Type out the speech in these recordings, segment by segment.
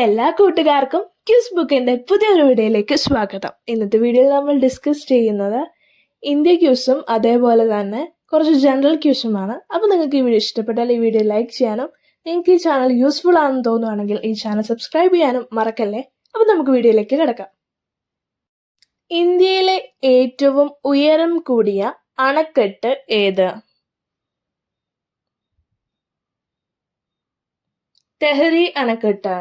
എല്ലാ കൂട്ടുകാർക്കും ക്യൂസ് ബുക്കിന്റെ പുതിയൊരു വീഡിയോയിലേക്ക് സ്വാഗതം. ഇന്നത്തെ വീഡിയോയിൽ നമ്മൾ ഡിസ്കസ് ചെയ്യുന്നത് ഇന്ത്യ ക്യൂസും അതേപോലെ തന്നെ കുറച്ച് ജനറൽ ക്യൂസുമാണ്. അപ്പോൾ നിങ്ങൾക്ക് ഈ വീഡിയോ ഇഷ്ടപ്പെട്ടാൽ ഈ വീഡിയോ ലൈക്ക് ചെയ്യാനും നിങ്ങൾക്ക് ഈ ചാനൽ യൂസ്ഫുൾ ആണെന്ന് തോന്നുവാണെങ്കിൽ ഈ ചാനൽ സബ്സ്ക്രൈബ് ചെയ്യാനും മറക്കല്ലേ. അപ്പോൾ നമുക്ക് വീഡിയോയിലേക്ക് കിടക്കാം. ഇന്ത്യയിലെ ഏറ്റവും ഉയരം കൂടിയ അണക്കെട്ട് ഏത്? തെഹരി അണക്കെട്ട്.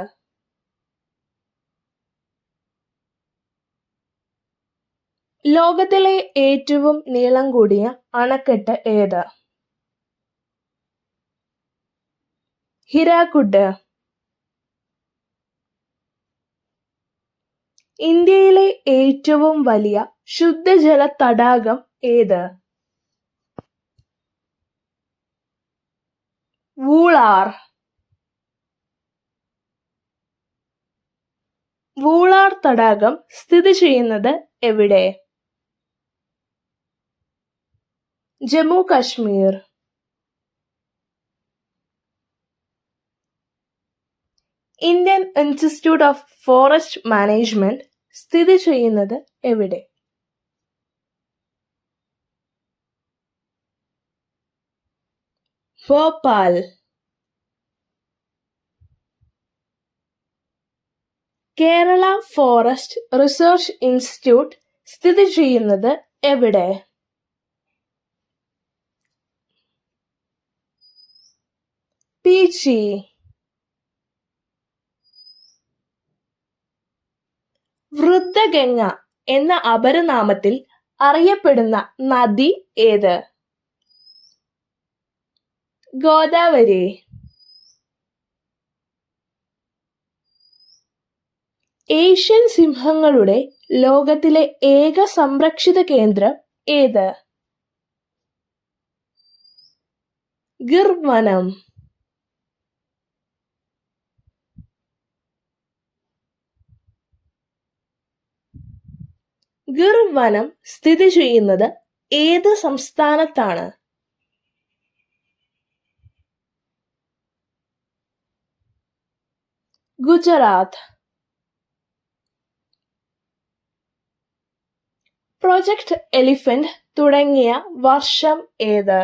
ലോകത്തിലെ ഏറ്റവും നീളം കൂടിയ അണക്കെട്ട് ഏത്? ഹിരാക്കുഡ്. ഇന്ത്യയിലെ ഏറ്റവും വലിയ ശുദ്ധജല തടാകം ഏത്? വൂളാർ. വൂളാർ തടാകം സ്ഥിതി ചെയ്യുന്നത് എവിടെ? Jammu Kashmir. Indian institute of forest management സ്ഥിതി ചെയ്യുന്നത് എവിടെ? Bhopal. Kerala forest research institute സ്ഥിതി ചെയ്യുന്നത് എവിടെ? പീച്ചി. വൃദ്ധഗംഗ എന്ന അപരനാമത്തിൽ അറിയപ്പെടുന്ന നദി ഏത്? ഗോദാവരി. ഏഷ്യൻ സിംഹങ്ങളുടെ ലോകത്തിലെ ഏക സംരക്ഷിത കേന്ദ്രം ഏത്? ഗിർ വനം. ഗിർ വനം സ്ഥിതി ചെയ്യുന്നത് ഏത് സംസ്ഥാനത്താണ്? ഗുജറാത്ത്. പ്രൊജക്ട് എലിഫന്റ് തുടങ്ങിയ വർഷം ഏത്?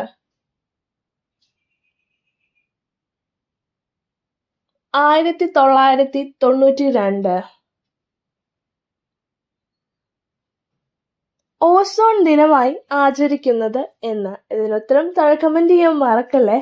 1992. ഓസോൺ ദിനമായി ആചരിക്കുന്നത് എന്ന്. ഇതിനുത്തരം താഴെ കമന്റ് ചെയ്യാൻ മറക്കല്ലേ.